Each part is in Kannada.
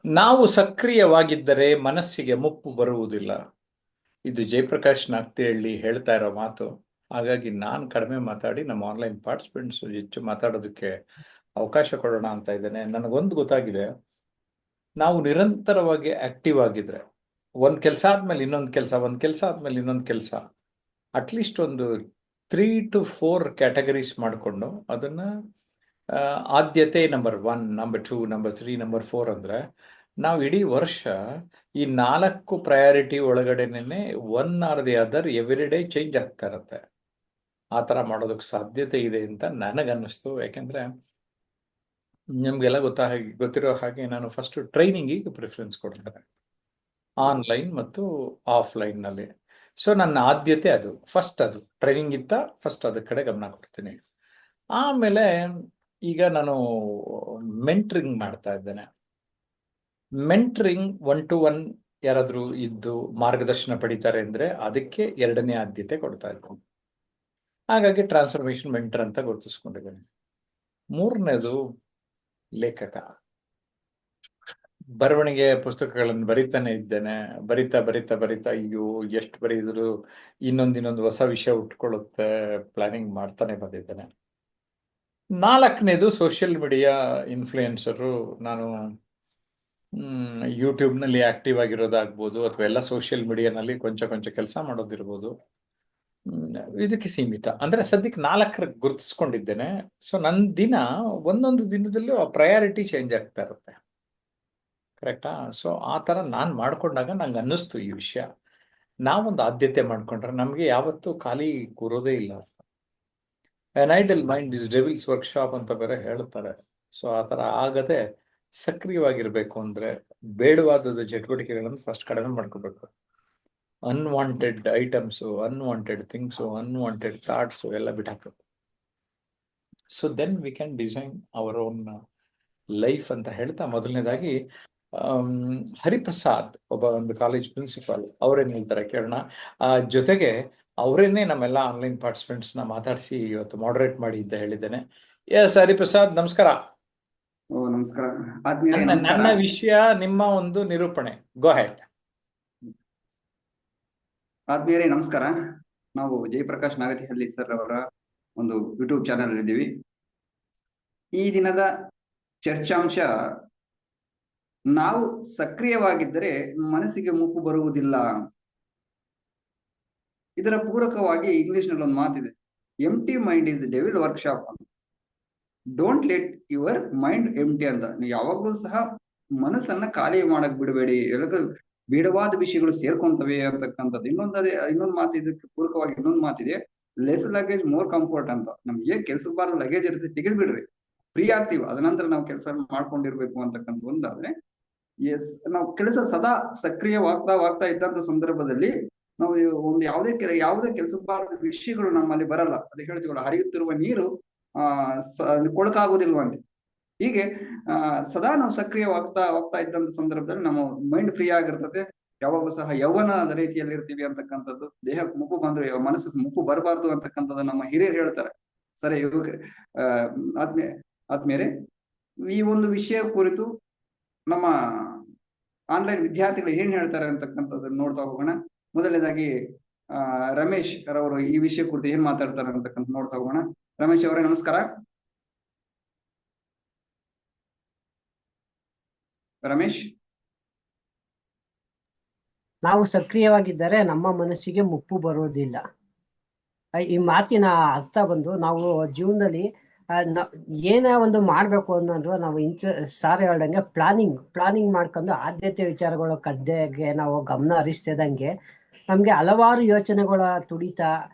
ನಾವು ಸಕ್ರಿಯವಾಗಿದ್ದರೆ ಮನಸ್ಸಿಗೆ ಮುಪ್ಪು ಬರುವುದಿಲ್ಲ. ಇದು ಜಯಪ್ರಕಾಶ್ ನಾಗ್ತಿಹಳ್ಳಿ ಹೇಳ್ತಾ ಇರೋ ಮಾತು. ಹಾಗಾಗಿ ನಾನು ಕಡಿಮೆ ಮಾತಾಡಿ ನಮ್ಮ ಆನ್ಲೈನ್ ಪಾರ್ಟಿಸಿಪೆಂಟ್ಸ್ ಹೆಚ್ಚು ಮಾತಾಡೋದಕ್ಕೆ ಅವಕಾಶ ಕೊಡೋಣ ಅಂತ ಇದ್ದೇನೆ. ನನಗೊಂದು ಗೊತ್ತಾಗಿದೆ, ನಾವು ನಿರಂತರವಾಗಿ ಆಕ್ಟಿವ್ ಆಗಿದ್ರೆ ಒಂದು ಕೆಲಸ ಆದ್ಮೇಲೆ ಇನ್ನೊಂದು ಕೆಲಸ, ಒಂದು ಕೆಲಸ ಆದ್ಮೇಲೆ ಇನ್ನೊಂದು ಕೆಲಸ, ಅಟ್ಲೀಸ್ಟ್ ಒಂದು 3 to 4 ಕ್ಯಾಟಗರೀಸ್ ಮಾಡಿಕೊಂಡು ಅದನ್ನ ಆದ್ಯತೆ ನಂಬರ್ 1, ನಂಬರ್ 2, ನಂಬರ್ 3, ನಂಬರ್ 4 ಅಂದರೆ ನಾವು ಇಡೀ ವರ್ಷ ಈ 4 ಪ್ರಯಾರಿಟಿ ಒಳಗಡೆನೆ one R the other every day change ಆಗ್ತಾ ಇರುತ್ತೆ. ಆ ಥರ ಮಾಡೋದಕ್ಕೆ ಸಾಧ್ಯತೆ ಇದೆ ಅಂತ ನನಗನ್ನಿಸ್ತು. ಯಾಕೆಂದರೆ ನಿಮಗೆಲ್ಲ ಗೊತ್ತಿರೋ ಹಾಗೆ ನಾನು ಫಸ್ಟ್ ಟ್ರೈನಿಂಗಿಗೆ ಪ್ರಿಫರೆನ್ಸ್ ಕೊಡ್ತೇನೆ, ಆನ್ಲೈನ್ ಮತ್ತು ಆಫ್ಲೈನ್ನಲ್ಲಿ. ಸೊ ನನ್ನ ಆದ್ಯತೆ ಅದು ಫಸ್ಟ್, ಅದು ಟ್ರೈನಿಂಗ್ ಇತ್ತ ಫಸ್ಟ್ ಅದ್ರ ಕಡೆ ಗಮನ ಕೊಡ್ತೀನಿ. ಆಮೇಲೆ ಈಗ ನಾನು ಮೆಂಟ್ರಿಂಗ್ ಮಾಡ್ತಾ ಇದ್ದೇನೆ. ಮೆಂಟ್ರಿಂಗ್ 1-to-1 ಯಾರಾದರೂ ಇದ್ದು ಮಾರ್ಗದರ್ಶನ ಪಡಿತಾರೆ ಅಂದರೆ ಅದಕ್ಕೆ 2ನೇ ಆದ್ಯತೆ ಕೊಡ್ತಾ ಇದ್ದೀನಿ. ಹಾಗಾಗಿ ಟ್ರಾನ್ಸ್ಫರ್ಮೇಷನ್ ಮೆಂಟರ್ ಅಂತ ಗುರುತಿಸ್ಕೊಂಡಿದ್ದೇನೆ. 3ನೇದು ಲೇಖಕ. ಬರವಣಿಗೆ ಪುಸ್ತಕಗಳನ್ನು ಬರಿತಾನೆ ಇದ್ದೇನೆ. ಬರಿತಾ ಬರಿತಾ ಬರಿತಾ ಅಯ್ಯೋ ಎಷ್ಟು ಬರೆಯಿದ್ರು ಇನ್ನೊಂದು ಹೊಸ ವಿಷಯ ಉಟ್ಕೊಳ್ಳುತ್ತೆ, ಪ್ಲಾನಿಂಗ್ ಮಾಡ್ತಾನೆ ಬಂದಿದ್ದೇನೆ. 4ನೇದು ಸೋಷಿಯಲ್ ಮೀಡಿಯಾ ಇನ್ಫ್ಲೂಯೆನ್ಸರು. ನಾನು ಯೂಟ್ಯೂಬ್ನಲ್ಲಿ ಆಕ್ಟಿವ್ ಆಗಿರೋದಾಗ್ಬೋದು ಅಥವಾ ಎಲ್ಲ ಸೋಷಿಯಲ್ ಮೀಡಿಯಾನಲ್ಲಿ ಕೊಂಚ ಕೊಂಚ ಕೆಲಸ ಮಾಡೋದಿರ್ಬೋದು. ಇದಕ್ಕೆ ಸೀಮಿತ ಅಂದರೆ ಸದ್ಯಕ್ಕೆ 4 ಗುರುತಿಸ್ಕೊಂಡಿದ್ದೇನೆ. ಸೊ ನನ್ನ ದಿನ ಒಂದೊಂದು ದಿನದಲ್ಲೂ ಆ ಪ್ರಯಾರಿಟಿ ಚೇಂಜ್ ಆಗ್ತಾ ಇರುತ್ತೆ. ಕರೆಕ್ಟಾ? ಸೊ ಆ ಥರ ನಾನು ಮಾಡ್ಕೊಂಡಾಗ ನಂಗೆ ಅನ್ನಿಸ್ತು ಈ ವಿಷಯ, ನಾವೊಂದು ಆದ್ಯತೆ ಮಾಡ್ಕೊಂಡ್ರೆ ನಮಗೆ ಯಾವತ್ತೂ ಖಾಲಿ ಕೂರೋದೇ ಇಲ್ಲ. An idle mind is devil's workshop ಅಂತ ಬೇರೆ ಹೇಳ್ತಾರೆ. ಸೊ ಆ ಥರ ಆಗದೆ ಸಕ್ರಿಯವಾಗಿರಬೇಕು ಅಂದರೆ ಬೇಡವಾದದ ಚಟುವಟಿಕೆಗಳನ್ನು ಫಸ್ಟ್ ಕಡಿಮೆ ಮಾಡ್ಕೋಬೇಕು. Unwanted items, unwanted things, unwanted thoughts ಎಲ್ಲ ಬಿಟ್ಟಾಕಬೇಕು. So then we can design our own life ಅಂತ ಹೇಳ್ತಾ, ಮೊದಲನೇದಾಗಿ ಹರಿಪ್ರಸಾದ್ ಒಂದು ಕಾಲೇಜ್ ಪ್ರಿನ್ಸಿಪಾಲ್ ಅವ್ರೇನು ಹೇಳ್ತಾರೆ ಕೇಳೋಣ. ಜೊತೆಗೆ ಅವರೇನೆ ನಮ್ಮೆಲ್ಲ ಆನ್ಲೈನ್ ಪಾರ್ಟಿಸಿಪೆಂಟ್ಸ್ನ ಮಾತಾಡಿಸಿ ಇವತ್ತು ಮಾಡರೇಟ್ ಮಾಡಿ ಅಂತ ಹೇಳಿದ್ದೇನೆ. ಎಸ್ ಹರಿಪ್ರಸಾದ್, ನಮಸ್ಕಾರ. ಓ ನಮಸ್ಕಾರ ಆದ್ಮೇಲೆ ನನ್ನ ವಿಷಯ ನಿಮ್ಮ ಒಂದು ನಿರೂಪಣೆ, ಗೋ ಹೆಡ್. ಆದ್ಮೇಲೆ ನಮಸ್ಕಾರ. ನಾವು ಜಯಪ್ರಕಾಶ್ ನಾಗತಿಹಳ್ಳಿ ಸರ್ ಅವರ ಒಂದು ಯೂಟ್ಯೂಬ್ ಚಾನೆಲ್ ಇದ್ದೀವಿ. ಈ ದಿನದ ಚರ್ಚಾಂಶ, ನಾವು ಸಕ್ರಿಯವಾಗಿದ್ದರೆ ಮನಸ್ಸಿಗೆ ಮುಪ್ಪು ಬರುವುದಿಲ್ಲ. ಇದರ ಪೂರಕವಾಗಿ ಇಂಗ್ಲಿಷ್ ನಲ್ಲಿ ಒಂದು ಮಾತಿದೆ, empty mind is devil workshop. Don't let your mind empty ಅಂತ. ನೀವು ಯಾವಾಗ್ಲೂ ಸಹ ಮನಸ್ಸನ್ನ ಖಾಲಿ ಮಾಡಕ್ ಬಿಡಬೇಡಿ, ಬೇಡವಾದ ವಿಷಯಗಳು ಸೇರ್ಕೊಂತವೆ ಅಂತಕ್ಕಂಥದ್ದು. ಇನ್ನೊಂದು ಮಾತು, ಇದಕ್ಕೆ ಪೂರಕವಾಗಿ ಇನ್ನೊಂದು ಮಾತಿದೆ, ಲೆಸ್ ಲಗೇಜ್ ಮೋರ್ ಕಂಫರ್ಟ್ ಅಂತ. ನಮ್ಗೆ ಕೆಲ್ಸದ ಬಾರದ ಲಗೇಜ್ ಇರುತ್ತೆ, ತೆಗೆದ್ಬಿಡ್ರಿ, ಫ್ರೀ ಆಗ್ತೀವಿ, ಅದನಂತರ ನಾವು ಕೆಲಸ ಮಾಡ್ಕೊಂಡಿರ್ಬೇಕು ಅಂತಕ್ಕಂಥ ಒಂದಾದ್ರೆ, ಎಸ್ ನಾವು ಕೆಲಸ ಸದಾ ಸಕ್ರಿಯವಾಗ್ತಾ ಇದ್ದಂತ ಸಂದರ್ಭದಲ್ಲಿ ನಾವು ಒಂದು ಯಾವುದೇ ಕೆಲಸದ ಬಾರದ ವಿಷಯಗಳು ನಮ್ಮಲ್ಲಿ ಬರಲ್ಲ. ಅದು ಹೇಳ್ತೀವಲ್ಲ, ಹರಿಯುತ್ತಿರುವ ನೀರು ಕೊಳಕಾಗೋದಿಲ್ವ ಅಂತ. ಹೀಗೆ ಸದಾ ನಾವು ಹೋಗ್ತಾ ಇದ್ದಂತ ಸಂದರ್ಭದಲ್ಲಿ ನಮ್ಮ ಮೈಂಡ್ ಫ್ರೀ ಆಗಿರ್ತದೆ. ಯಾವಾಗಲೂ ಸಹ ಯೌವನದ ರೀತಿಯಲ್ಲಿ ಇರ್ತೀವಿ ಅಂತಕ್ಕಂಥದ್ದು. ದೇಹಕ್ಕೆ ಮುಪ್ಪು ಬಂದ್ರೆ ಮನಸ್ಸಿಗೆ ಮುಪ್ಪು ಬರಬಾರ್ದು ಅಂತಕ್ಕಂಥದ್ದು ನಮ್ಮ ಹಿರಿಯರು ಹೇಳ್ತಾರೆ. ಸರಿ, ಇವಾಗ ಆದ್ಮೇಲೆ ಈ ಒಂದು ವಿಷಯ ಕುರಿತು ನಮ್ಮ ಆನ್ಲೈನ್ ವಿದ್ಯಾರ್ಥಿಗಳು ಏನ್ ಹೇಳ್ತಾರೆ ಅಂತಕ್ಕಂಥದ್ದನ್ನ ನೋಡ್ತಾ ಹೋಗೋಣ. ಮೊದಲನೇದಾಗಿ ರಮೇಶ್ ರವರು ಈ ವಿಷಯ ಕುರಿತು ಏನ್ ಮಾತಾಡ್ತಾರೆ ಅಂತಕ್ಕಂಥ ನೋಡ್ತಾ ಹೋಗೋಣ. ರಮೇಶ್ ಅವರೇ ನಮಸ್ಕಾರ. ರಮೇಶ್, ನಾವು ಸಕ್ರಿಯವಾಗಿದ್ದರೆ ನಮ್ಮ ಮನಸ್ಸಿಗೆ ಮುಪ್ಪು ಬರುವುದಿಲ್ಲ. ಈ ಮಾತಿನ ಅರ್ಥ ಬಂದು, ನಾವು ಜೀವನದಲ್ಲಿ ಏನೇ ಒಂದು ಮಾಡ್ಬೇಕು ಅನ್ನೋದು ನಾವು ಸಾರಿ ಹೇಳ್ದಂಗೆ ಪ್ಲಾನಿಂಗ್ ಮಾಡ್ಕೊಂಡು ಆದ್ಯತೆ ವಿಚಾರಗಳ ಕಡೆಗೆ ನಾವು ಗಮನ ಹರಿಸ್ತಿದಂಗೆ ನಮ್ಗೆ ಹಲವಾರು ಯೋಚನೆಗಳ ತುಡಿತ,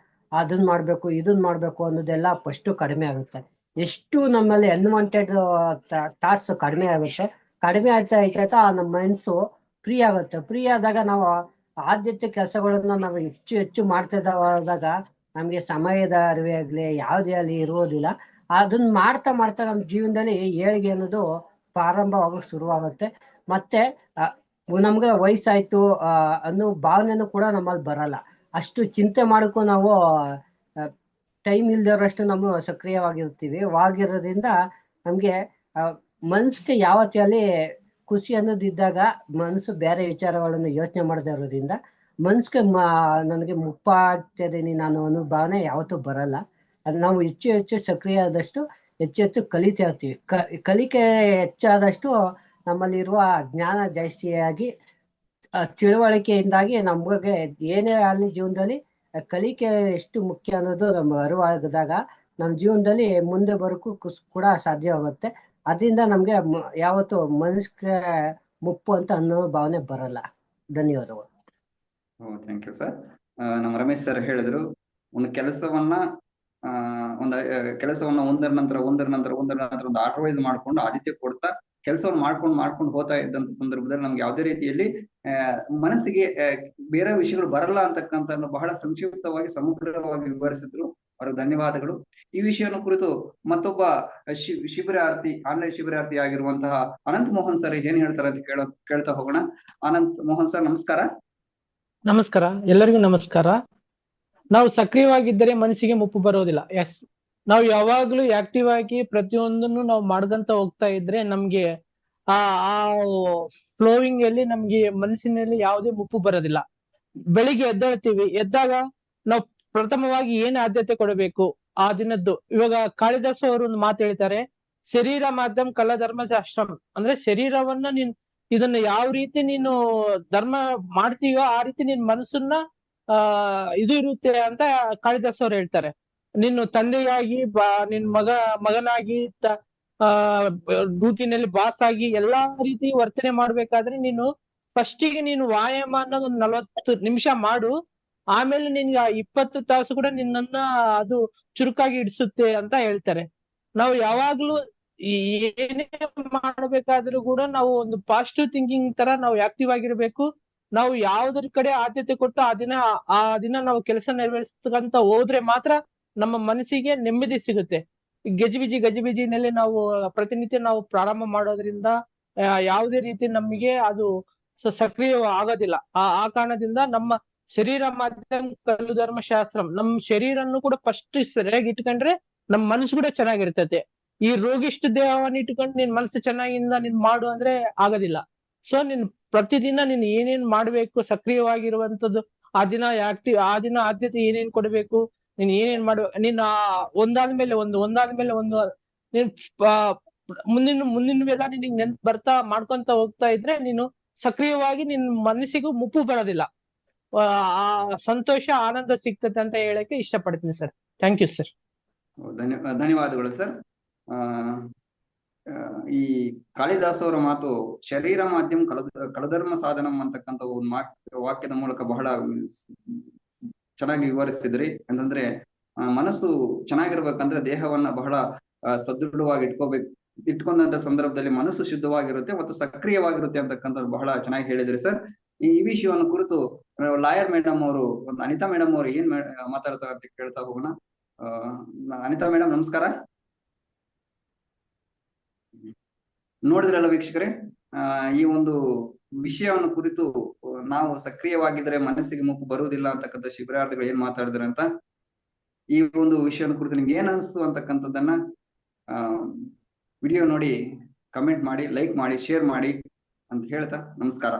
ಅದನ್ನ ಮಾಡ್ಬೇಕು ಇದನ್ನ ಮಾಡ್ಬೇಕು ಅನ್ನೋದೆಲ್ಲ ಫಸ್ಟ್ ಕಡಿಮೆ ಆಗುತ್ತೆ. ಎಷ್ಟು ನಮ್ಮಲ್ಲಿ ಅನ್ವಾಂಟೆಡ್ ಥಾಟ್ಸ್ ಕಡಿಮೆ ಆಯ್ತಾ ನಮ್ಮ ಮನಸ್ಸು ಫ್ರೀ ಆಗುತ್ತೆ. ಫ್ರೀ ಆದಾಗ ನಾವು ಆದ್ಯತೆ ಕೆಲಸಗಳನ್ನ ನಾವು ಹೆಚ್ಚು ಮಾಡ್ತಿದ್ದಾಗ ನಮ್ಗೆ ಸಮಯದ ಅರಿವೆ ಆಗ್ಲಿ ಯಾವುದೇ ಅಲ್ಲಿ ಇರುವುದಿಲ್ಲ. ಅದನ್ನ ಮಾಡ್ತಾ ನಮ್ಮ ಜೀವನದಲ್ಲಿ ಏಳಿಗೆ ಅನ್ನೋದು ಪ್ರಾರಂಭವಾಗಕ್ಕೆ ಶುರುವಾಗುತ್ತೆ. ಮತ್ತೆ ನಮ್ಗೆ ವಯಸ್ಸಾಯ್ತು ಅನ್ನೋ ಭಾವನೆನೂ ಕೂಡ ನಮ್ಮಲ್ಲಿ ಬರಲ್ಲ. ಅಷ್ಟು ಚಿಂತೆ ಮಾಡಕ್ಕೂ ನಾವು ಟೈಮ್ ಇಲ್ದಿರೋಷ್ಟು ನಾವು ಸಕ್ರಿಯವಾಗಿರ್ತೀವಿ. ವಾಗಿರೋದ್ರಿಂದ ನಮ್ಗೆ ಮನ್ಸಿಗೆ ಯಾವತ್ತಲ್ಲಿ ಖುಷಿ ಅನ್ನೋದಿದ್ದಾಗ ಮನಸ್ಸು ಬೇರೆ ವಿಚಾರಗಳನ್ನು ಯೋಚನೆ ಮಾಡದೇ ಇರೋದ್ರಿಂದ ಮನ್ಸಿಗೆ ನನಗೆ ಮುಪ್ಪಾಗ್ತಿದ್ದೀನಿ ನಾನು ಅನ್ನೋ ಭಾವನೆ ಯಾವತ್ತೂ ಬರಲ್ಲ. ಅದು ನಾವು ಹೆಚ್ಚು ಹೆಚ್ಚು ಸಕ್ರಿಯ ಆದಷ್ಟು ಹೆಚ್ಚು ಹೆಚ್ಚು ಕಲಿತಾ ಇರ್ತೀವಿ. ಕಲಿಕೆ ಹೆಚ್ಚಾದಷ್ಟು ನಮ್ಮಲ್ಲಿರುವ ಜ್ಞಾನ ಜಾಸ್ತಿಯಾಗಿ ತಿಳುವಳಿಕೆಯಿಂದಾಗಿ ನಮಗೆ ಏನೇ ಆಗಲಿ ಜೀವನದಲ್ಲಿ ಕಲಿಕೆ ಎಷ್ಟು ಮುಖ್ಯ ಅನ್ನೋದು ನಮ್ಗೆ ಅರಿವಾಗದಾಗ ನಮ್ಮ ಜೀವನದಲ್ಲಿ ಮುಂದೆ ಬರೋಕ್ಕೂ ಕೂಡ ಸಾಧ್ಯವಾಗುತ್ತೆ. ಅದರಿಂದ ನಮ್ಗೆ ಯಾವತ್ತು ಮನಸ್ಸಿಗೆ ಮುಪ್ಪು ಅಂತ ಅನ್ನೋ ಭಾವನೆ ಬರಲ್ಲ. ಧನ್ಯವಾದಗಳು. Thank you sir. ನಮ್ಮ ರಮೇಶ್ ಸರ್ ಹೇಳಿದ್ರು, ಒಂದು ಕೆಲಸವನ್ನ ಒಂದರ ನಂತರ ಒಂದು ಆರ್ಡರ್ ವೈಸ್ ಮಾಡ್ಕೊಂಡು ಆದಿತ್ಯ ಕೊಡ್ತಾ ಕೆಲಸವನ್ನು ಮಾಡ್ಕೊಂಡು ಹೋಗ್ತಾ ಇದ್ದಂತ ಸಂದರ್ಭದಲ್ಲಿ ನಮ್ಗೆ ಯಾವುದೇ ರೀತಿಯಲ್ಲಿ ಮನಸ್ಸಿಗೆ ಬೇರೆ ವಿಷಯಗಳು ಬರಲ್ಲ ಅಂತಕ್ಕಂಥ ಬಹಳ ಸಂಕ್ಷಿಪ್ತವಾಗಿ ಸಮಗ್ರವಾಗಿ ವಿವರಿಸಿದ್ರು. ಅವ್ರಿಗೆ ಧನ್ಯವಾದಗಳು. ಈ ವಿಷಯವನ್ನು ಕುರಿತು ಮತ್ತೊಬ್ಬ ಶಿಬಿರಾರ್ಥಿ ಆನ್ಲೈನ್ ಶಿಬಿರಾರ್ಥಿ ಆಗಿರುವಂತಹ ಅನಂತ್ ಮೋಹನ್ ಸರ್ ಏನ್ ಹೇಳ್ತಾರೆ ಅಂತ ಕೇಳ್ತಾ ಹೋಗೋಣ. ಅನಂತ್ ಮೋಹನ್ ಸರ್ ನಮಸ್ಕಾರ. ನಮಸ್ಕಾರ, ಎಲ್ಲರಿಗೂ ನಮಸ್ಕಾರ. ನಾವು ಸಕ್ರಿಯವಾಗಿದ್ದರೆ ಮನಸ್ಸಿಗೆ ಮುಪ್ಪು ಬರೋದಿಲ್ಲ. ಎಸ್, ನಾವು ಯಾವಾಗ್ಲೂ ಆಕ್ಟಿವ್ ಆಗಿ ಪ್ರತಿಯೊಂದನ್ನು ನಾವು ಮಾಡ್ಕೊಂತ ಹೋಗ್ತಾ ಇದ್ರೆ ನಮ್ಗೆ ಆ ಫ್ಲೋವಿಂಗ್ ಅಲ್ಲಿ ನಮ್ಗೆ ಮನಸ್ಸಿನಲ್ಲಿ ಯಾವುದೇ ಮುಪ್ಪು ಬರೋದಿಲ್ಲ. ಬೆಳಿಗ್ಗೆ ಎದ್ದೇಳ್ತೀವಿ, ಎದ್ದಾಗ ನಾವು ಪ್ರಥಮವಾಗಿ ಏನ್ ಆದ್ಯತೆ ಕೊಡಬೇಕು ಆ ದಿನದ್ದು. ಇವಾಗ ಕಾಳಿದಾಸ ಅವರು ಒಂದು ಮಾತು ಹೇಳ್ತಾರೆ, ಶರೀರ ಮಾಧ್ಯಮ ಕಲ ಧರ್ಮ ಶಾಸ್ತ್ರಂ. ಅಂದ್ರೆ ಶರೀರವನ್ನ ಇದನ್ನ ಯಾವ ರೀತಿ ನೀನು ಧರ್ಮ ಮಾಡ್ತೀಯೋ ಆ ರೀತಿ ನಿನ್ ಮನಸ್ಸನ್ನ ಇದು ಇರುತ್ತೆ ಅಂತ ಕಾಳಿದಾಸ್ ಅವ್ರು ಹೇಳ್ತಾರೆ. ನೀನು ತಂದೆಯಾಗಿ ನಿನ್ ಮಗನಾಗಿ ಡ್ಯೂಟಿನಲ್ಲಿ ಬಾಸ್ ಆಗಿ ಎಲ್ಲಾ ರೀತಿ ವರ್ತನೆ ಮಾಡ್ಬೇಕಾದ್ರೆ ನೀನು ಫಸ್ಟಿಗೆ ನೀನು ವ್ಯಾಯಾಮ ಅನ್ನೋದು 40 ನಿಮಿಷ ಮಾಡು. ಆಮೇಲೆ ನಿನ್ಗೆ 20 ತಾಸು ಕೂಡ ನಿನ್ನನ್ನ ಅದು ಚುರುಕಾಗಿ ಇಡಿಸುತ್ತೆ ಅಂತ ಹೇಳ್ತಾರೆ. ನಾವು ಯಾವಾಗ್ಲೂ ಏನೇ ಮಾಡ್ಬೇಕಾದ್ರೂ ಕೂಡ ನಾವು ಒಂದು ಪಾಸಿಟಿವ್ ಥಿಂಕಿಂಗ್ ತರ ನಾವು ಆಕ್ಟಿವ್ ಆಗಿರ್ಬೇಕು. ನಾವು ಯಾವ್ದ್ರ ಕಡೆ ಆದ್ಯತೆ ಕೊಟ್ಟು ಆ ದಿನ ನಾವು ಕೆಲಸ ನಿರ್ವಹಿಸ್ಕಂತ ಹೋದ್ರೆ ಮಾತ್ರ ನಮ್ಮ ಮನಸ್ಸಿಗೆ ನೆಮ್ಮದಿ ಸಿಗುತ್ತೆ. ಗಜಿಬಿಜಿನಲ್ಲಿ ನಾವು ಪ್ರತಿನಿತ್ಯ ನಾವು ಪ್ರಾರಂಭ ಮಾಡೋದ್ರಿಂದ ಯಾವುದೇ ರೀತಿ ನಮಗೆ ಅದು ಸಕ್ರಿಯ ಆಗೋದಿಲ್ಲ. ಆ ಕಾರಣದಿಂದ ನಮ್ಮ ಶರೀರ ಮಾಧ್ಯಮ ಕಲ್ಲು ಧರ್ಮಶಾಸ್ತ್ರಂ, ನಮ್ಮ ಶರೀರನ್ನು ಕೂಡ ಫಸ್ಟ್ ಸರಿಯಾಗಿ ಇಟ್ಕೊಂಡ್ರೆ ನಮ್ಮ ಮನಸ್ಸು ಕೂಡ ಚೆನ್ನಾಗಿರ್ತೈತೆ. ಈ ರೋಗಿಷ್ಟು ದೇಹವನ್ನು ಇಟ್ಕೊಂಡು ನಿನ್ ಮನಸ್ಸು ಚೆನ್ನಾಗಿಂದ ನೀನ್ ಮಾಡು ಅಂದ್ರೆ ಆಗೋದಿಲ್ಲ. ಸೊ ನೀನ್ ಪ್ರತಿದಿನ ನೀನ್ ಏನೇನ್ ಮಾಡ್ಬೇಕು, ಸಕ್ರಿಯವಾಗಿರುವಂತದ್ದು ಆ ದಿನ ಆದ್ಯತೆ ಏನೇನ್ ಕೊಡ್ಬೇಕು, ನೀನ್ ಏನೇನ್ ಮಾಡ್ಬೇಕು, ನೀನ್ ಒಂದಾದ್ಮೇಲೆ ಒಂದು ನೀನ್ ಮುಂದಿನ ನಿನಗೆ ನೆನ್ಪು ಮಾಡ್ಕೊಂತ ಹೋಗ್ತಾ ಇದ್ರೆ ನೀನು ಸಕ್ರಿಯವಾಗಿ ನಿನ್ ಮನಸ್ಸಿಗೂ ಮುಪ್ಪು ಬರೋದಿಲ್ಲ. ಆ ಸಂತೋಷ ಆನಂದ ಸಿಗ್ತದೆ ಅಂತ ಹೇಳಕ್ಕೆ ಇಷ್ಟಪಡ್ತೀನಿ ಸರ್. Thank you sir. ಧನ್ಯವಾದಗಳು ಸರ್. ಈ ಕಾಳಿದಾಸ್ ಅವರ ಮಾತು ಶರೀರ ಮಾಧ್ಯಮ ಕಲಧರ್ಮ ಸಾಧನಂ ಅಂತಕ್ಕಂಥ ಒಂದು ವಾಕ್ಯದ ಮೂಲಕ ಬಹಳ ಚೆನ್ನಾಗಿ ವಿವರಿಸಿದ್ರಿ. ಅಂತಂದ್ರೆ ಮನಸ್ಸು ಚೆನ್ನಾಗಿರ್ಬೇಕಂದ್ರೆ ದೇಹವನ್ನ ಬಹಳ ಸದೃಢವಾಗಿ ಇಟ್ಕೊಂಡಂತ ಸಂದರ್ಭದಲ್ಲಿ ಮನಸ್ಸು ಶುದ್ಧವಾಗಿರುತ್ತೆ ಮತ್ತು ಸಕ್ರಿಯವಾಗಿರುತ್ತೆ ಅಂತಕ್ಕಂಥ ಬಹಳ ಚೆನ್ನಾಗಿ ಹೇಳಿದ್ರಿ ಸರ್. ಈ ವಿಷಯವನ್ನು ಕುರಿತು ಲಾಯರ್ ಮೇಡಮ್ ಅವರು, ಅನಿತಾ ಮೇಡಮ್ ಅವರು ಏನ್ ಮಾತಾಡ್ತಾರೆ ಅಂತ ಕೇಳ್ತಾ ಹೋಗೋಣ. ಅನಿತಾ ಮೇಡಮ್ ನಮಸ್ಕಾರ. ನೋಡಿದ್ರಲ್ಲ ವೀಕ್ಷಕರೇ, ಈ ಒಂದು ವಿಷಯವನ್ನು ಕುರಿತು ನಾವು ಸಕ್ರಿಯವಾಗಿದ್ರೆ ಮನಸ್ಸಿಗೆ ಮುಪ್ಪು ಬರುವುದಿಲ್ಲ ಅಂತಕ್ಕಂಥ ಶಿಬಿರಾರ್ಥಿಗಳು ಏನ್ ಮಾತಾಡಿದ್ರೆ ಅಂತ. ಈ ಒಂದು ವಿಷಯವನ್ನು ಕುರಿತು ನಿಮ್ಗೆ ಏನ್ ಅನಿಸ್ತು ಅಂತಕ್ಕಂಥದ್ದನ್ನ ವಿಡಿಯೋ ನೋಡಿ ಕಮೆಂಟ್ ಮಾಡಿ, ಲೈಕ್ ಮಾಡಿ, ಶೇರ್ ಮಾಡಿ ಅಂತ ಹೇಳ್ತಾ ನಮಸ್ಕಾರ.